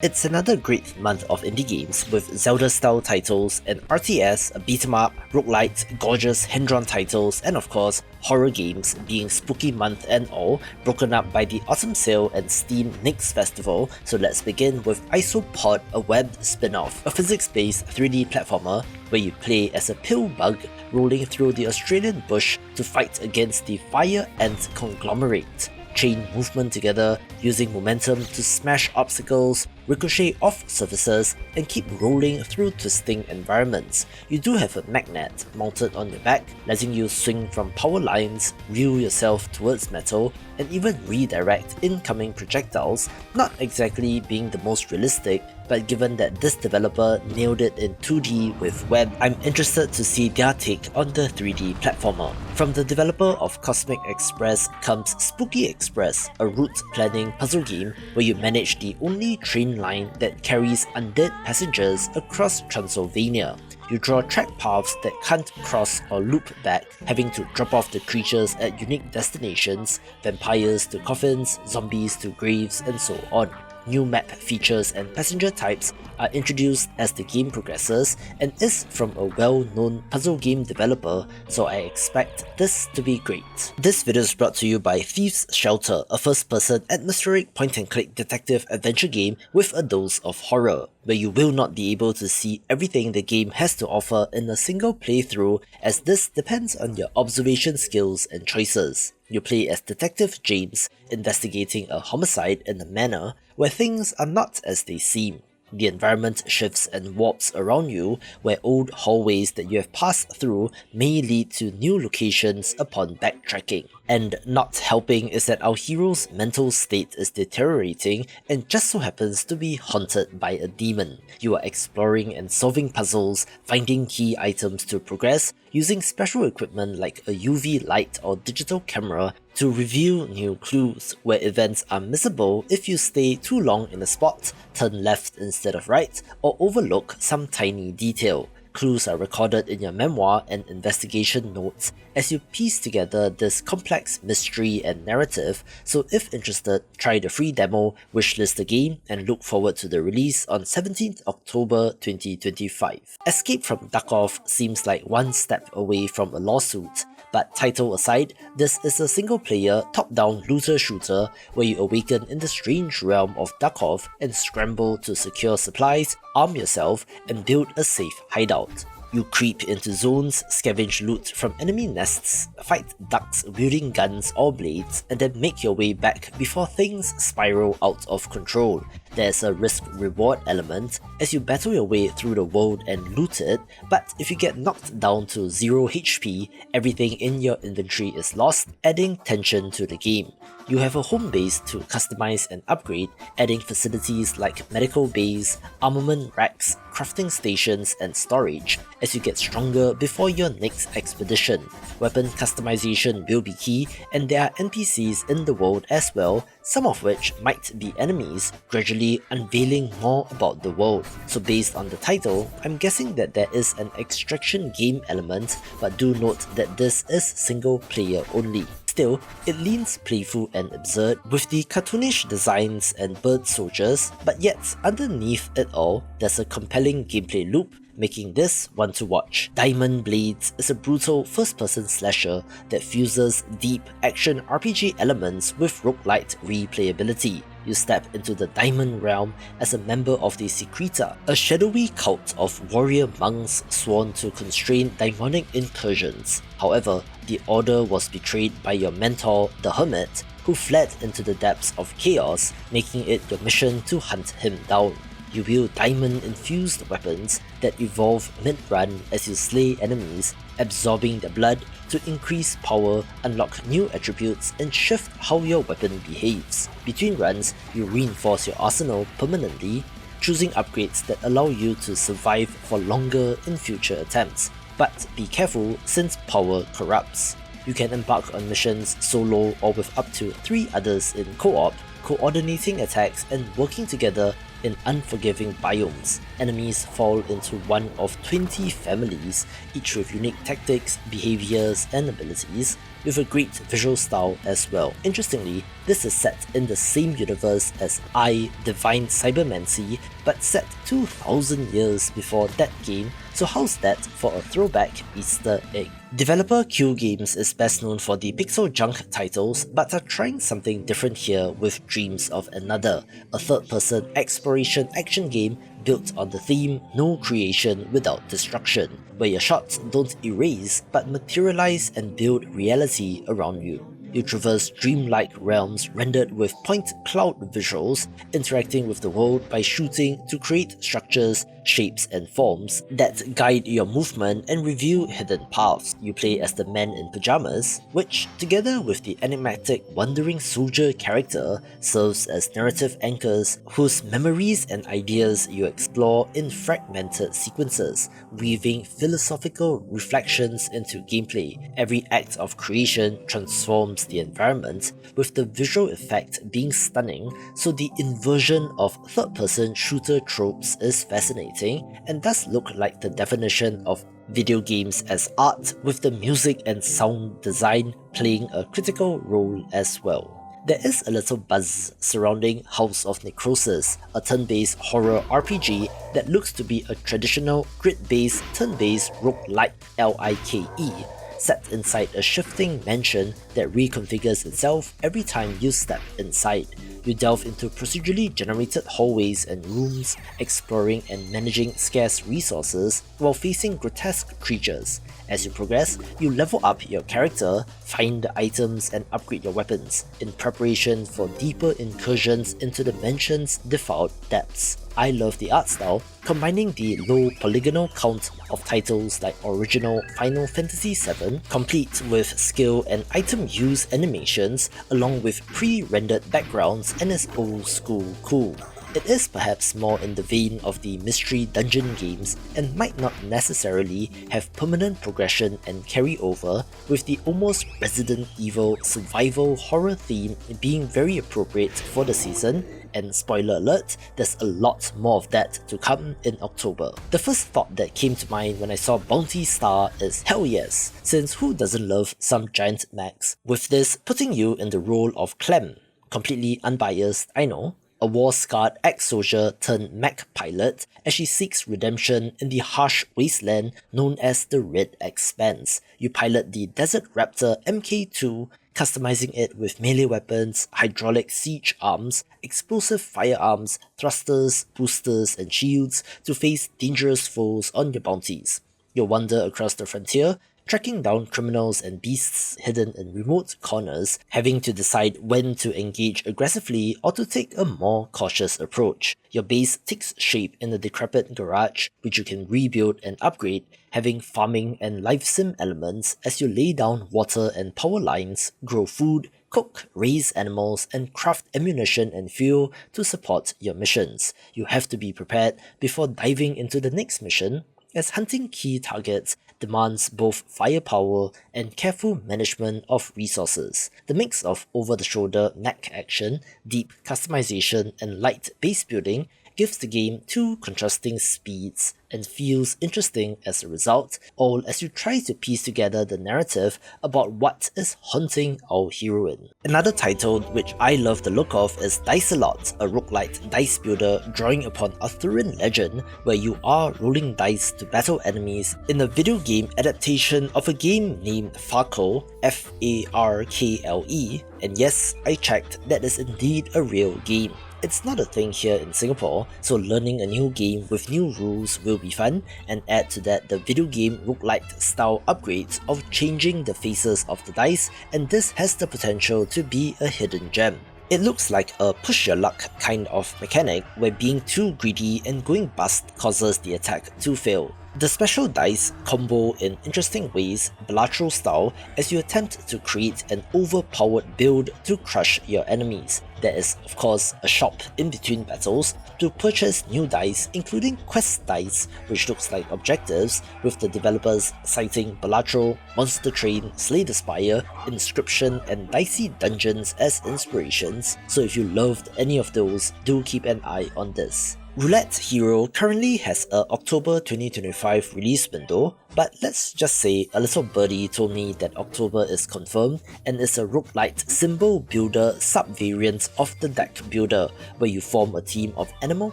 It's another great month of indie games with Zelda-style titles, an RTS, a beat-em-up, roguelite, gorgeous hand-drawn titles, and of course, horror games being spooky month and all, broken up by the Autumn Sale and Steam Next Festival. So let's begin with Isopod, a web spin-off, a physics-based 3D platformer where you play as a pill bug rolling through the Australian bush to fight against the fire ant conglomerate. Chain movement together, using momentum to smash obstacles, ricochet off surfaces, and keep rolling through twisting environments. You do have a magnet mounted on your back, letting you swing from power lines, reel yourself towards metal, and even redirect incoming projectiles, not exactly being the most realistic, but given that this developer nailed it in 2D with web, I'm interested to see their take on the 3D platformer. From the developer of Cosmic Express comes Spooky Express, a route planning puzzle game where you manage the only train line that carries undead passengers across Transylvania. You draw track paths that can't cross or loop back, having to drop off the creatures at unique destinations, vampires to coffins, zombies to graves, and so on. New map features and passenger types are introduced as the game progresses and is from a well-known puzzle game developer, so I expect this to be great. This video is brought to you by Thieves' Shelter, a first-person atmospheric point-and-click detective adventure game with a dose of horror, where you will not be able to see everything the game has to offer in a single playthrough, as this depends on your observation skills and choices. You play as Detective James, investigating a homicide in a manor where things are not as they seem. The environment shifts and warps around you, where old hallways that you have passed through may lead to new locations upon backtracking. And not helping is that our hero's mental state is deteriorating and just so happens to be haunted by a demon. You are exploring and solving puzzles, finding key items to progress, using special equipment like a UV light or digital camera to reveal new clues, where events are missable if you stay too long in a spot, turn left instead of right, or overlook some tiny detail. Clues are recorded in your memoir and investigation notes as you piece together this complex mystery and narrative, so if interested, try the free demo, wishlist the game, and look forward to the release on 17th October 2025. Escape from Duckov seems like one step away from a lawsuit, but title aside, this is a single-player, top-down looter-shooter where you awaken in the strange realm of Duckov and scramble to secure supplies, arm yourself, and build a safe hideout. You creep into zones, scavenge loot from enemy nests, fight ducks wielding guns or blades, and then make your way back before things spiral out of control. There's a risk-reward element as you battle your way through the world and loot it, but if you get knocked down to 0 HP, everything in your inventory is lost, adding tension to the game. You have a home base to customize and upgrade, adding facilities like medical bays, armament racks, crafting stations, and storage as you get stronger before your next expedition. Weapon customization will be key, and there are NPCs in the world as well, some of which might be enemies, gradually unveiling more about the world. So based on the title, I'm guessing that there is an extraction game element, but do note that this is single player only. Still, it leans playful and absurd with the cartoonish designs and bird soldiers, but yet underneath it all, there's a compelling gameplay loop, making this one to watch. Diamond Blades is a brutal first-person slasher that fuses deep action RPG elements with roguelite replayability. You step into the Diamond realm as a member of the Secreta, a shadowy cult of warrior monks sworn to constrain demonic incursions. However, the order was betrayed by your mentor, the Hermit, who fled into the depths of chaos, making it your mission to hunt him down. You wield diamond-infused weapons that evolve mid-run as you slay enemies, absorbing their blood to increase power, unlock new attributes, and shift how your weapon behaves. Between runs, you reinforce your arsenal permanently, choosing upgrades that allow you to survive for longer in future attempts. But be careful since power corrupts. You can embark on missions solo or with up to 3 others in co-op, coordinating attacks and working together in unforgiving biomes. Enemies fall into one of 20 families, each with unique tactics, behaviors, and abilities, with a great visual style as well. Interestingly, This is set in the same universe as I, Divine Cybermancy, but set 2,000 years before that game, so how's that for a throwback Easter egg? Developer Q Games is best known for the pixel junk titles, but are trying something different here with Dreams of Another, a third-person exploration action game built on the theme No Creation Without Destruction, where your shots don't erase but materialize and build reality around you. You traverse dreamlike realms rendered with point cloud visuals, interacting with the world by shooting to create structures, shapes and forms that guide your movement and reveal hidden paths. You play as the man in pajamas, which, together with the enigmatic wandering soldier character, serves as narrative anchors whose memories and ideas you explore in fragmented sequences, weaving philosophical reflections into gameplay. Every act of creation transforms the environment, with the visual effect being stunning, so the inversion of third-person shooter tropes is fascinating and does look like the definition of video games as art, with the music and sound design playing a critical role as well. There is a little buzz surrounding House of Necrosis, a turn-based horror RPG that looks to be a traditional grid-based turn-based roguelike like, set inside a shifting mansion that reconfigures itself every time you step inside. You delve into procedurally generated hallways and rooms, exploring and managing scarce resources while facing grotesque creatures. As you progress, you level up your character, find the items and upgrade your weapons, in preparation for deeper incursions into the mansion's defiled depths. I love the art style, combining the low polygonal count of titles like original Final Fantasy VII, complete with skill and item use animations, along with pre-rendered backgrounds, and is old school cool. It is perhaps more in the vein of the mystery dungeon games and might not necessarily have permanent progression and carry over, with the almost Resident Evil survival horror theme being very appropriate for the season, and spoiler alert, there's a lot more of that to come in October. The first thought that came to mind when I saw Bounty Star is hell yes, since who doesn't love some giant mechs? With this putting you in the role of Clement, completely unbiased, I know, a war-scarred ex-soldier turned mech pilot as she seeks redemption in the harsh wasteland known as the Red Expanse. You pilot the Desert Raptor Mk2, customizing it with melee weapons, hydraulic siege arms, explosive firearms, thrusters, boosters and shields to face dangerous foes on your bounties. You'll wander across the frontier, tracking down criminals and beasts hidden in remote corners, having to decide when to engage aggressively or to take a more cautious approach. Your base takes shape in a decrepit garage, which you can rebuild and upgrade, having farming and life sim elements as you lay down water and power lines, grow food, cook, raise animals, and craft ammunition and fuel to support your missions. You have to be prepared before diving into the next mission, as hunting key targets demands both firepower and careful management of resources. The mix of over-the-shoulder mech action, deep customization, and light base building gives the game two contrasting speeds and feels interesting as a result, all as you try to piece together the narrative about what is haunting our heroine. Another title which I love the look of is Dicealot, a roguelite dice builder drawing upon Arthurian legend where you are rolling dice to battle enemies in a video game adaptation of a game named Farkle, F-A-R-K-L-E, and yes, I checked, that is indeed a real game. It's not a thing here in Singapore, so learning a new game with new rules will be fun, and add to that the video game roguelike style upgrades of changing the faces of the dice, and this has the potential to be a hidden gem. It looks like a push your luck kind of mechanic where being too greedy and going bust causes the attack to fail. The special dice combo in interesting ways, Bellatrix style, as you attempt to create an overpowered build to crush your enemies. There is, of course, a shop in between battles to purchase new dice, including quest dice, which looks like objectives, with the developers citing Bellatrix, Monster Train, Slay the Spire, Inscription, and Dicey Dungeons as inspirations, so if you loved any of those, do keep an eye on this. Roulette Hero currently has a October 2025 release window, But let's just say a little birdie told me that October is confirmed and is a roguelite symbol builder sub-variant of the deck builder, where you form a team of animal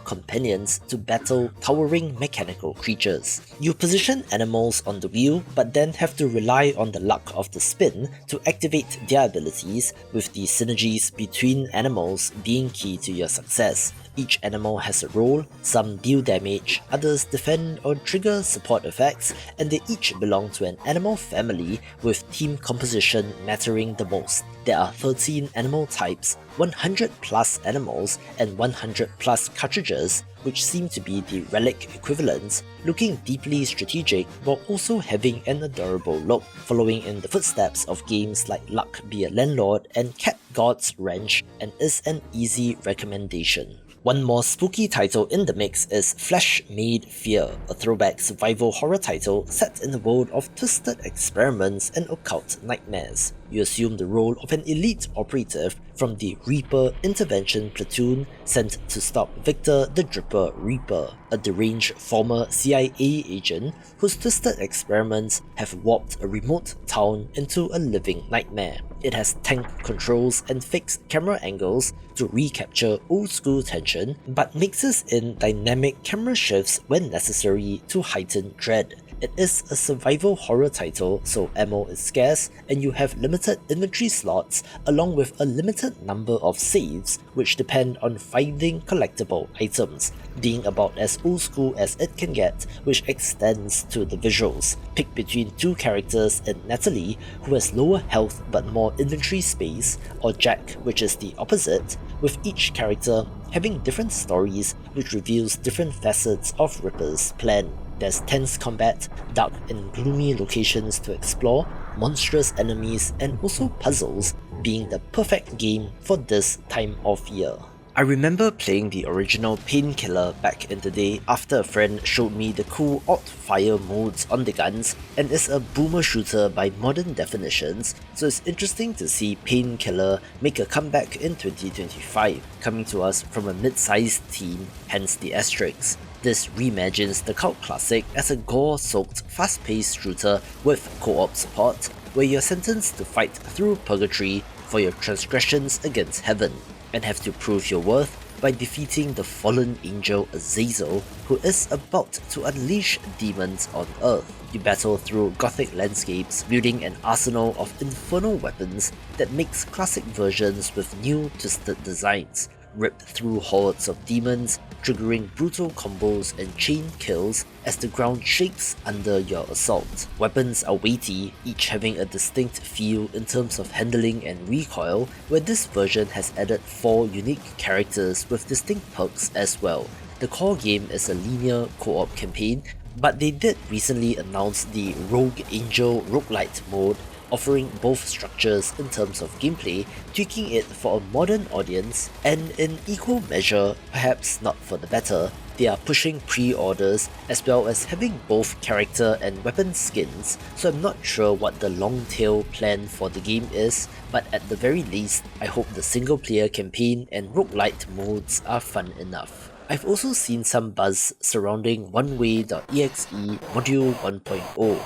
companions to battle towering mechanical creatures. You position animals on the wheel, but then have to rely on the luck of the spin to activate their abilities, with the synergies between animals being key to your success. Each animal has a role, some deal damage, others defend or trigger support effects, and they each belong to an animal family, with team composition mattering the most. There are 13 animal types, 100 plus animals, and 100 plus cartridges, which seem to be the relic equivalents, looking deeply strategic while also having an adorable look, following in the footsteps of games like Luck Be a Landlord and Cat God's Ranch, and is an easy recommendation. One more spooky title in the mix is Flesh Made Fear, a throwback survival horror title set in the world of twisted experiments and occult nightmares. You assume the role of an elite operative from the Reaper Intervention Platoon sent to stop Victor the Dripper Reaper, a deranged former CIA agent whose twisted experiments have warped a remote town into a living nightmare. It has tank controls and fixed camera angles to recapture old-school tension, but mixes in dynamic camera shifts when necessary to heighten dread. It is a survival horror title, so ammo is scarce and you have limited inventory slots along with a limited number of saves, which depend on finding collectible items, being about as old school as it can get, which extends to the visuals. Pick between two characters in Natalie, who has lower health but more inventory space, or Jack, which is the opposite, with each character having different stories which reveals different facets of Ripper's plan. There's tense combat, dark and gloomy locations to explore, monstrous enemies, and also puzzles, being the perfect game for this time of year. I remember playing the original Painkiller back in the day after a friend showed me the cool alt-fire modes on the guns, and is a boomer shooter by modern definitions, so it's interesting to see Painkiller make a comeback in 2025, coming to us from a mid-sized team, hence the asterisks. This reimagines the cult classic as a gore-soaked, fast-paced shooter with co-op support, where you're sentenced to fight through purgatory for your transgressions against heaven, and have to prove your worth by defeating the fallen angel Azazel, who is about to unleash demons on Earth. You battle through gothic landscapes, building an arsenal of infernal weapons that makes classic versions with new twisted designs, rip through hordes of demons, triggering brutal combos and chain kills as the ground shakes under your assault. Weapons are weighty, each having a distinct feel in terms of handling and recoil, where this version has added 4 unique characters with distinct perks as well. The core game is a linear co-op campaign, but they did recently announce the Rogue Angel roguelite mode, offering both structures in terms of gameplay, tweaking it for a modern audience, and in equal measure, perhaps not for the better, they are pushing pre-orders as well as having both character and weapon skins, so I'm not sure what the long-tail plan for the game is, but at the very least, I hope the single-player campaign and roguelite modes are fun enough. I've also seen some buzz surrounding oneway.exe Module 1.0,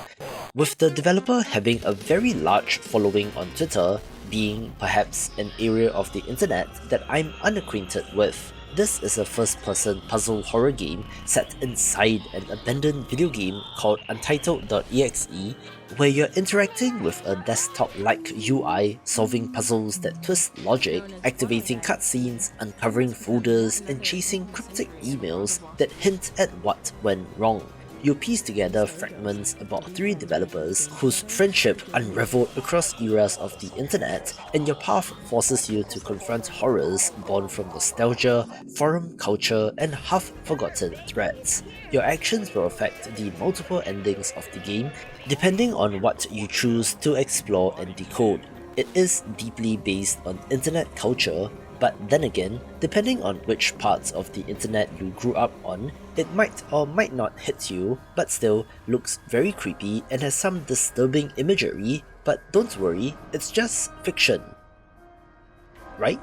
with the developer having a very large following on Twitter, being perhaps an area of the internet that I'm unacquainted with. This is a first-person puzzle horror game set inside an abandoned video game called Untitled.exe, where you're interacting with a desktop-like UI, solving puzzles that twist logic, activating cutscenes, uncovering folders, and chasing cryptic emails that hint at what went wrong. You piece together fragments about 3 developers whose friendship unraveled across eras of the internet, and your path forces you to confront horrors born from nostalgia, forum culture, and half-forgotten threats. Your actions will affect the multiple endings of the game, depending on what you choose to explore and decode. It is deeply based on internet culture, but then again, depending on which parts of the internet you grew up on, it might or might not hit you, but still looks very creepy and has some disturbing imagery, but don't worry, it's just fiction. Right?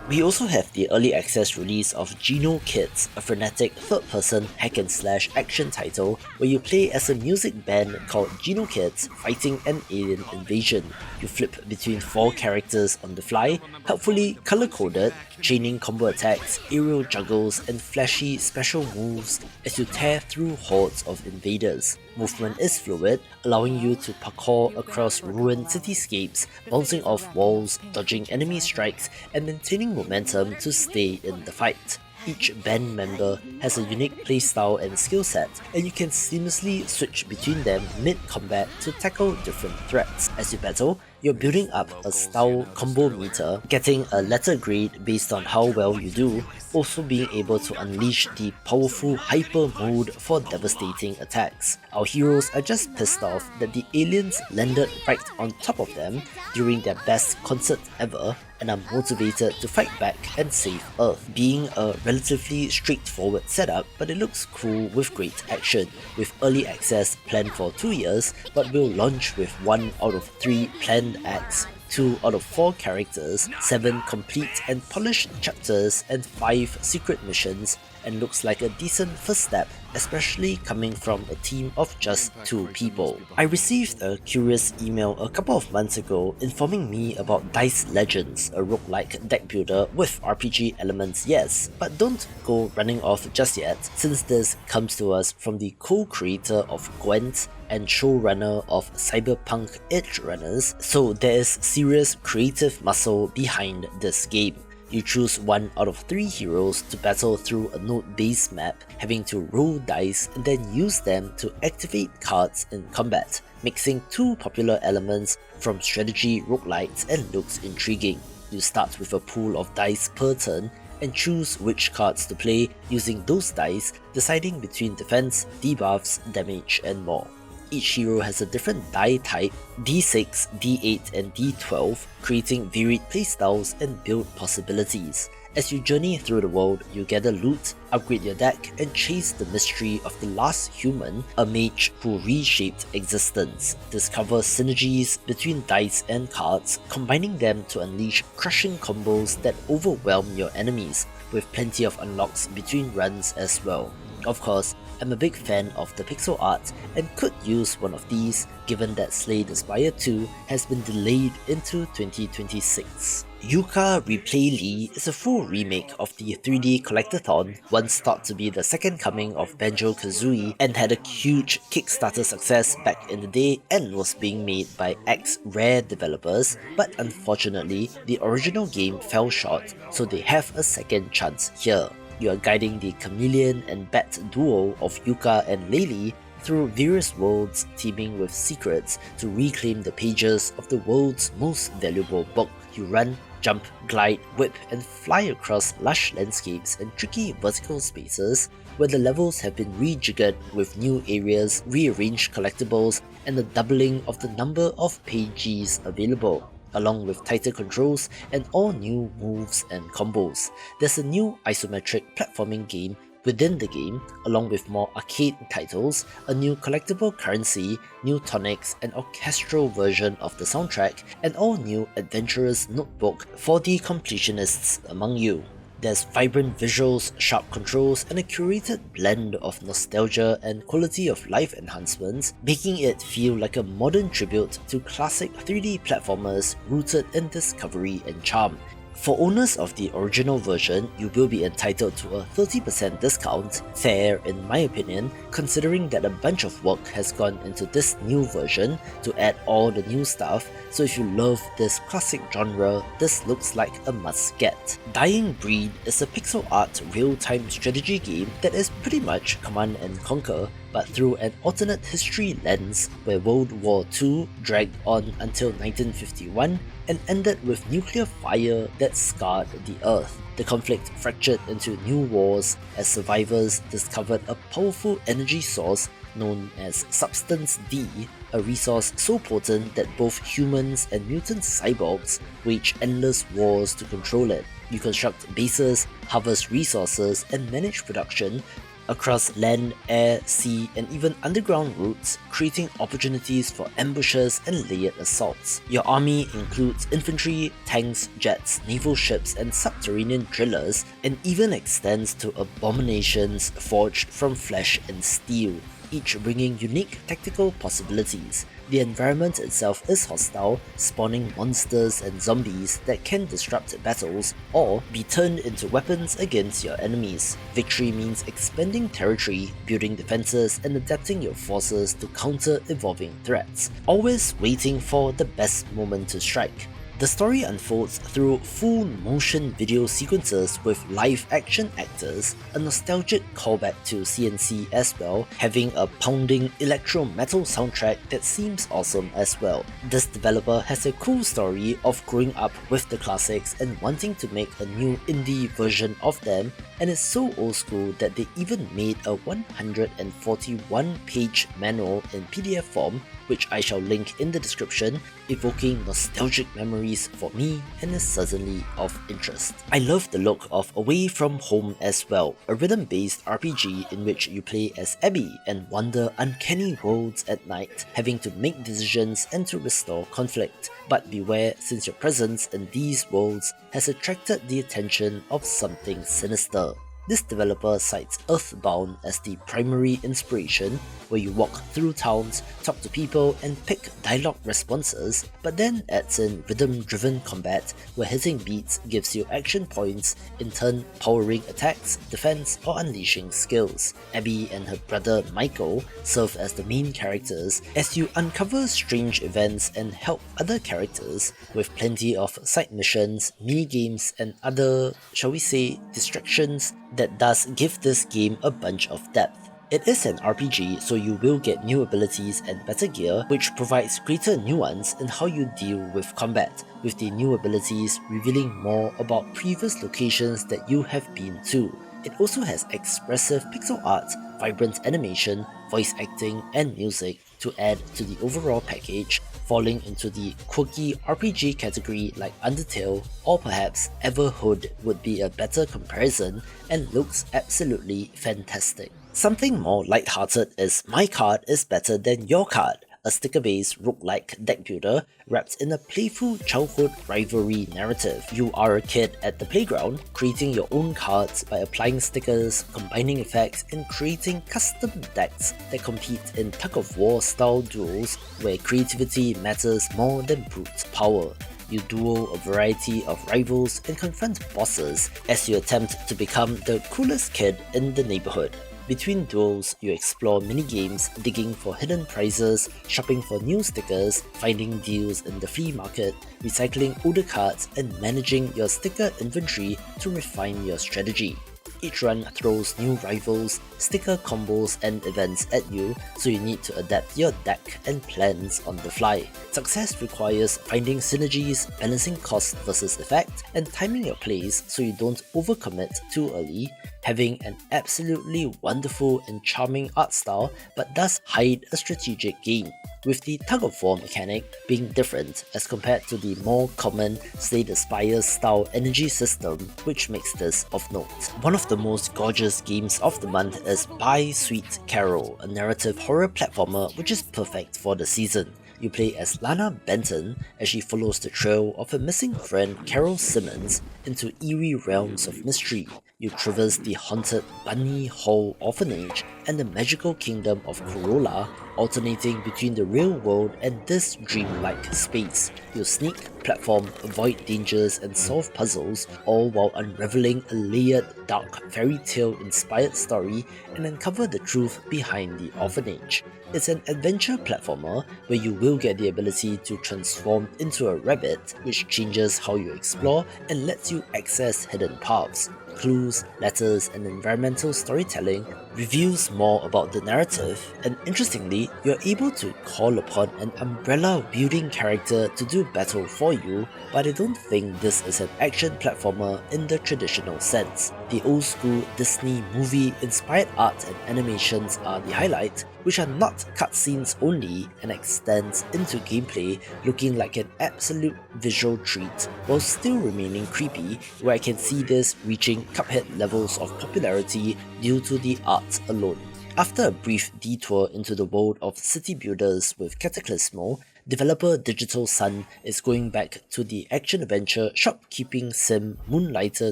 We also have the early access release of Genokids, a frenetic third-person hack-and-slash action title where you play as a music band called Genokids fighting an alien invasion. You flip between 4 characters on the fly, helpfully color-coded, chaining combo attacks, aerial juggles, and flashy special moves as you tear through hordes of invaders. Movement is fluid, allowing you to parkour across ruined cityscapes, bouncing off walls, dodging enemy strikes, and maintaining momentum to stay in the fight. Each band member has a unique playstyle and skill set, and you can seamlessly switch between them mid-combat to tackle different threats. As you battle, you're building up a style combo meter, getting a letter grade based on how well you do, also being able to unleash the powerful hyper mode for devastating attacks. Our heroes are just pissed off that the aliens landed right on top of them during their best concert ever and are motivated to fight back and save Earth. Being a relatively straightforward setup, but it looks cool with great action, with early access planned for 2 years, but will launch with 1 out of 3 planned acts, 2 out of 4 characters, 7 complete and polished chapters, and 5 secret missions, and looks like a decent first step, especially coming from a team of just 2 people. I received a curious email a couple of months ago informing me about Dice Legends, a roguelike deck builder with RPG elements, yes, but don't go running off just yet, since this comes to us from the co-creator of Gwent and showrunner of Cyberpunk Edge Runners, so there is serious creative muscle behind this game. You choose 1 out of 3 heroes to battle through a node-based map, having to roll dice and then use them to activate cards in combat, mixing 2 popular elements from strategy roguelites and looks intriguing. You start with a pool of dice per turn and choose which cards to play using those dice, deciding between defense, debuffs, damage, and more. Each hero has a different die type, D6, D8 and D12, creating varied playstyles and build possibilities. As you journey through the world, you gather loot, upgrade your deck, and chase the mystery of the last human, a mage who reshaped existence. Discover synergies between dice and cards, combining them to unleash crushing combos that overwhelm your enemies, with plenty of unlocks between runs as well. Of course, I'm a big fan of the pixel art and could use one of these given that Slay the Spire 2 has been delayed into 2026. Yooka-Replaylee is a full remake of the 3D Collectathon, once thought to be the second coming of Banjo-Kazooie and had a huge Kickstarter success back in the day and was being made by ex-Rare developers, but unfortunately the original game fell short, so they have a second chance here. You are guiding the chameleon and bat duo of Yooka and Laylee through various worlds teeming with secrets to reclaim the pages of the world's most valuable book. You run, jump, glide, whip, and fly across lush landscapes and tricky vertical spaces where the levels have been rejiggered with new areas, rearranged collectibles, and a doubling of the number of pages available, along with tighter controls and all new moves and combos. There's a new isometric platforming game within the game, along with more arcade titles, a new collectible currency, new tonics, an orchestral version of the soundtrack, and all new adventurous notebook for the completionists among you. There's vibrant visuals, sharp controls, and a curated blend of nostalgia and quality of life enhancements, making it feel like a modern tribute to classic 3D platformers rooted in discovery and charm. For owners of the original version, you will be entitled to a 30% discount, fair in my opinion, considering that a bunch of work has gone into this new version to add all the new stuff, so if you love this classic genre, this looks like a must-get. Dying Breed is a pixel art real-time strategy game that is pretty much Command and Conquer, but through an alternate history lens where World War II dragged on until 1951 and ended with nuclear fire that scarred the Earth. The conflict fractured into new wars as survivors discovered a powerful energy source known as Substance D, a resource so potent that both humans and mutant cyborgs wage endless wars to control it. You construct bases, harvest resources, and manage production, across land, air, sea, and even underground routes, creating opportunities for ambushes and layered assaults. Your army includes infantry, tanks, jets, naval ships, and subterranean drillers, and even extends to abominations forged from flesh and steel, each bringing unique tactical possibilities. The environment itself is hostile, spawning monsters and zombies that can disrupt battles or be turned into weapons against your enemies. Victory means expanding territory, building defenses, and adapting your forces to counter evolving threats, always waiting for the best moment to strike. The story unfolds through full motion video sequences with live action actors, a nostalgic callback to CNC as well, having a pounding electro metal soundtrack that seems awesome as well. This developer has a cool story of growing up with the classics and wanting to make a new indie version of them, and is so old school that they even made a 141 page manual in PDF form, which I shall link in the description, evoking nostalgic memories for me and is certainly of interest. I love the look of Away From Home as well, a rhythm-based RPG in which you play as Abby and wander uncanny worlds at night, having to make decisions and to restore conflict. But beware, since your presence in these worlds has attracted the attention of something sinister. This developer cites Earthbound as the primary inspiration, where you walk through towns, talk to people, and pick dialogue responses, but then adds in rhythm-driven combat, where hitting beats gives you action points, in turn powering attacks, defense, or unleashing skills. Abby and her brother Michael serve as the main characters as you uncover strange events and help other characters, with plenty of side missions, mini-games, and other, shall we say, distractions that does give this game a bunch of depth. It is an RPG, so you will get new abilities and better gear, which provides greater nuance in how you deal with combat, with the new abilities revealing more about previous locations that you have been to. It also has expressive pixel art, vibrant animation, voice acting, and music to add to the overall package, falling into the quirky RPG category like Undertale, or perhaps Everhood would be a better comparison, and looks absolutely fantastic. Something more lighthearted is My Card is Better Than Your Card, a sticker-based roguelike deck builder wrapped in a playful childhood rivalry narrative. You are a kid at the playground, creating your own cards by applying stickers, combining effects, and creating custom decks that compete in tug-of-war style duels where creativity matters more than brute power. You duel a variety of rivals and confront bosses as you attempt to become the coolest kid in the neighborhood. Between duels, you explore mini-games, digging for hidden prizes, shopping for new stickers, finding deals in the flea market, recycling older cards, and managing your sticker inventory to refine your strategy. Each run throws new rivals, sticker combos, and events at you, so you need to adapt your deck and plans on the fly. Success requires finding synergies, balancing cost versus effect, and timing your plays so you don't overcommit too early, having an absolutely wonderful and charming art style but does hide a strategic game, with the tug-of-war mechanic being different as compared to the more common Slay the Spire style energy system, which makes this of note. One of the most gorgeous games of the month is Bye Sweet Carol, a narrative horror platformer which is perfect for the season. You play as Lana Benton as she follows the trail of her missing friend Carol Simmons into eerie realms of mystery. You traverse the haunted Bunny Hall orphanage and the magical kingdom of Corolla, alternating between the real world and this dreamlike space. You sneak, platform, avoid dangers, and solve puzzles, all while unraveling a layered, dark, fairy tale inspired story and uncover the truth behind the orphanage. It's an adventure platformer where you will get the ability to transform into a rabbit, which changes how you explore and lets you access hidden paths. Clues, letters, and environmental storytelling reveals more about the narrative, and interestingly, you're able to call upon an umbrella-wielding character to do battle for you, but I don't think this is an action platformer in the traditional sense. The old-school Disney movie-inspired art and animations are the highlight, which are not cutscenes only and extends into gameplay looking like an absolute visual treat, while still remaining creepy, where I can see this reaching Cuphead levels of popularity due to the art art alone. After a brief detour into the world of city builders with Cataclysmo, developer Digital Sun is going back to the action-adventure shopkeeping sim Moonlighter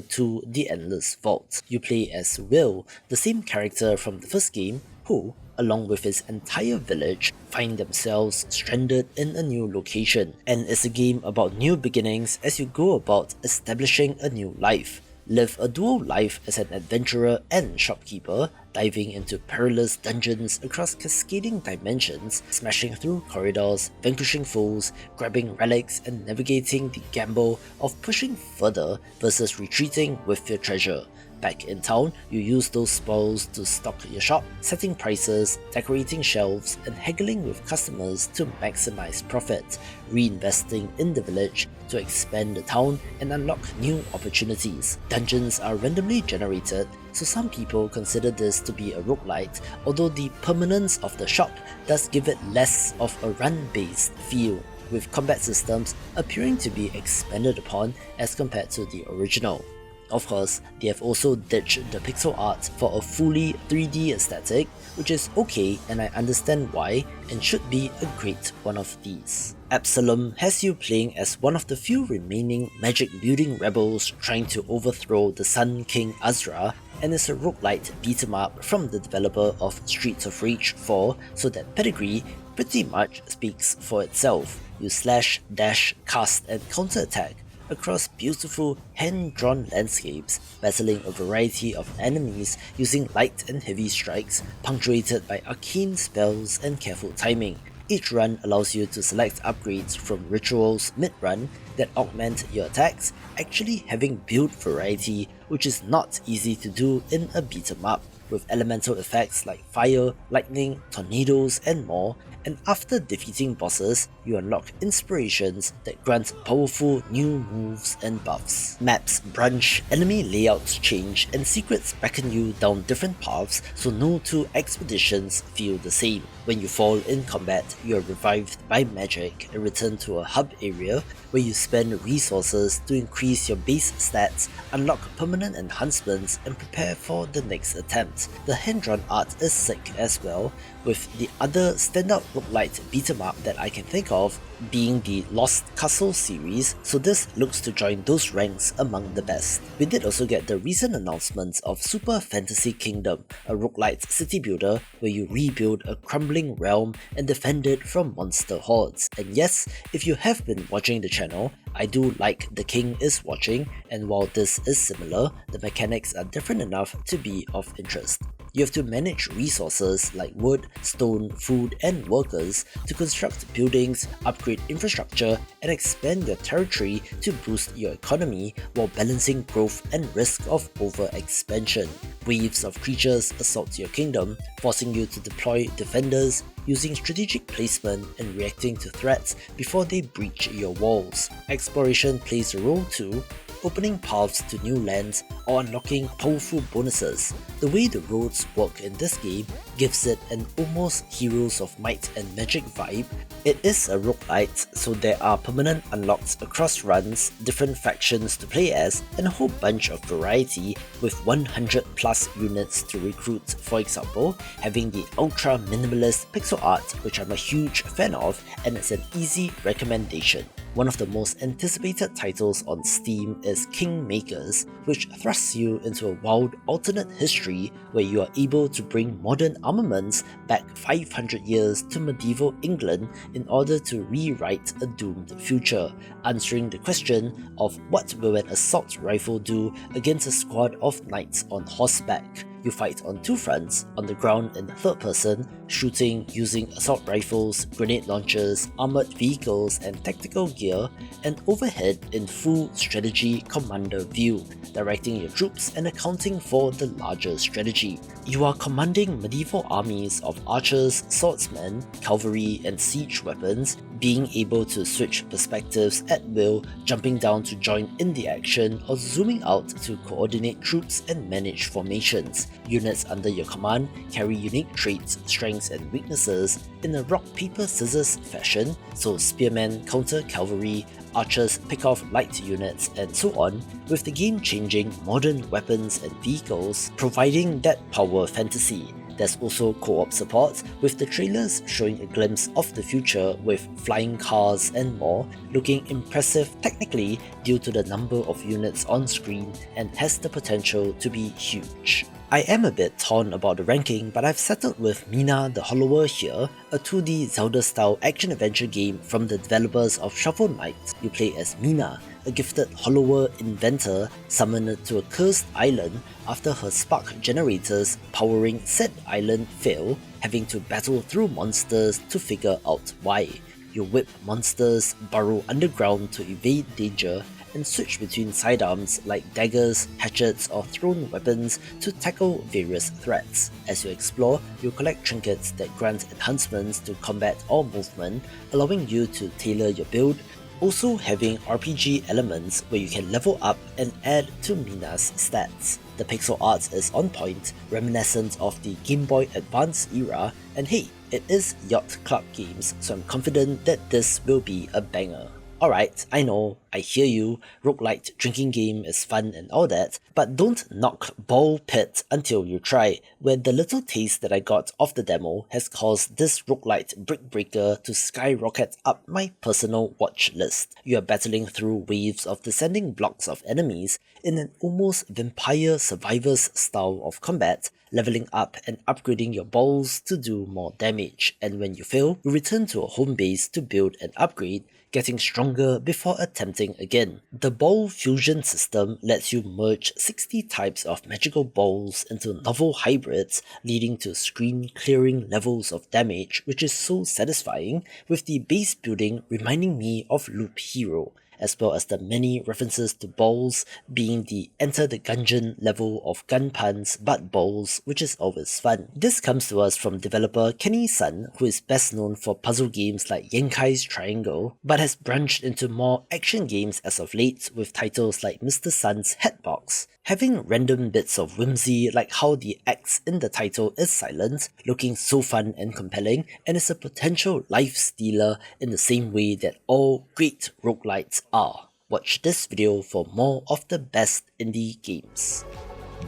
2 The Endless Vault. You play as Will, the same character from the first game, who, along with his entire village, find themselves stranded in a new location, and it's a game about new beginnings as you go about establishing a new life. Live a dual life as an adventurer and shopkeeper, diving into perilous dungeons across cascading dimensions, smashing through corridors, vanquishing foes, grabbing relics, and navigating the gamble of pushing further versus retreating with your treasure. Back in town, you use those spoils to stock your shop, setting prices, decorating shelves, and haggling with customers to maximize profit, reinvesting in the village to expand the town and unlock new opportunities. Dungeons are randomly generated, so some people consider this to be a roguelite, although the permanence of the shop does give it less of a run-based feel, with combat systems appearing to be expanded upon as compared to the original. Of course, they have also ditched the pixel art for a fully 3D aesthetic, which is okay and I understand why, and should be a great one of these. Absalom has you playing as one of the few remaining magic building rebels trying to overthrow the Sun King Azra, and is a roguelite beat-em-up from the developer of Streets of Rage 4, so that pedigree pretty much speaks for itself. You slash, dash, cast and counter-attack across beautiful hand-drawn landscapes, battling a variety of enemies using light and heavy strikes, punctuated by arcane spells and careful timing. Each run allows you to select upgrades from rituals mid-run that augment your attacks, actually having build variety, which is not easy to do in a beat-em-up, with elemental effects like fire, lightning, tornadoes and more, and after defeating bosses, you unlock inspirations that grant powerful new moves and buffs. Maps branch, enemy layouts change, and secrets beckon you down different paths, so no two expeditions feel the same. When you fall in combat, you are revived by magic and return to a hub area where you spend resources to increase your base stats, unlock permanent enhancements, and prepare for the next attempt. The hand-drawn art is sick as well, with the other standout roguelite beat-em-up that I can think of being the Lost Castle series, so this looks to join those ranks among the best. We did also get the recent announcements of Super Fantasy Kingdom, a roguelite city builder where you rebuild a crumbling realm and defend it from monster hordes. And yes, if you have been watching the channel, I do like The King is Watching, and while this is similar, the mechanics are different enough to be of interest. You have to manage resources like wood, stone, food, and workers to construct buildings, upgrade infrastructure, and expand your territory to boost your economy while balancing growth and risk of overexpansion. Waves of creatures assault your kingdom, forcing you to deploy defenders, using strategic placement and reacting to threats before they breach your walls. Exploration plays a role too, opening paths to new lands or unlocking powerful bonuses. The way the roads work in this game gives it an almost Heroes of Might and Magic vibe. It is a roguelite, so there are permanent unlocks across runs, different factions to play as, and a whole bunch of variety with 100 plus units to recruit. For example, having the ultra minimalist pixel art, which I'm a huge fan of, and it's an easy recommendation. One of the most anticipated titles on Steam is Kingmakers, which thrusts you into a wild alternate history where you are able to bring modern armaments back 500 years to medieval England in order to rewrite a doomed future, answering the question of what will an assault rifle do against a squad of knights on horseback. You fight on two fronts, on the ground in third person, shooting using assault rifles, grenade launchers, armoured vehicles and tactical gear, and overhead in full strategy commander view, directing your troops and accounting for the larger strategy. You are commanding medieval armies of archers, swordsmen, cavalry and siege weapons, being able to switch perspectives at will, jumping down to join in the action or zooming out to coordinate troops and manage formations. Units under your command carry unique traits, strengths and weaknesses in a rock-paper-scissors fashion, so spearmen counter cavalry, archers pick off light units and so on, with the game changing modern weapons and vehicles, providing that power fantasy. There's also co-op support, with the trailers showing a glimpse of the future with flying cars and more, looking impressive technically due to the number of units on screen and has the potential to be huge. I am a bit torn about the ranking, but I've settled with Mina the Hollower here, a 2D Zelda-style action-adventure game from the developers of Shovel Knight. You play as Mina, a gifted Hollower inventor summoned to a cursed island after her spark generators powering said island fail, having to battle through monsters to figure out why. You whip monsters, burrow underground to evade danger, and switch between sidearms like daggers, hatchets or thrown weapons to tackle various threats. As you explore, you collect trinkets that grant enhancements to combat or movement, allowing you to tailor your build, also having RPG elements where you can level up and add to Mina's stats. The pixel art is on point, reminiscent of the Game Boy Advance era, and hey, it is Yacht Club Games, so I'm confident that this will be a banger. Alright, I know, I hear you, roguelite drinking game is fun and all that, but don't knock Ball Pit until you try, where the little taste that I got of the demo has caused this roguelite brick breaker to skyrocket up my personal watch list. You are battling through waves of descending blocks of enemies in an almost vampire survivors style of combat, leveling up and upgrading your balls to do more damage, and when you fail, you return to a home base to build and upgrade, getting stronger before attempting again. The ball fusion system lets you merge 60 types of magical balls into novel hybrids, leading to screen clearing levels of damage, which is so satisfying, with the base building reminding me of Loop Hero, as well as the many references to balls being the enter the gungeon level of gun puns but balls, which is always fun. This comes to us from developer Kenny Sun, who is best known for puzzle games like Yenkai's Triangle, but has branched into more action games as of late with titles like Mr. Sun's Headbox. Having random bits of whimsy like how the X in the title is silent, looking so fun and compelling, and is a potential life stealer in the same way that all great roguelites are. Watch this video for more of the best indie games.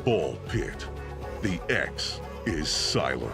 Ball Pit. The X is silent.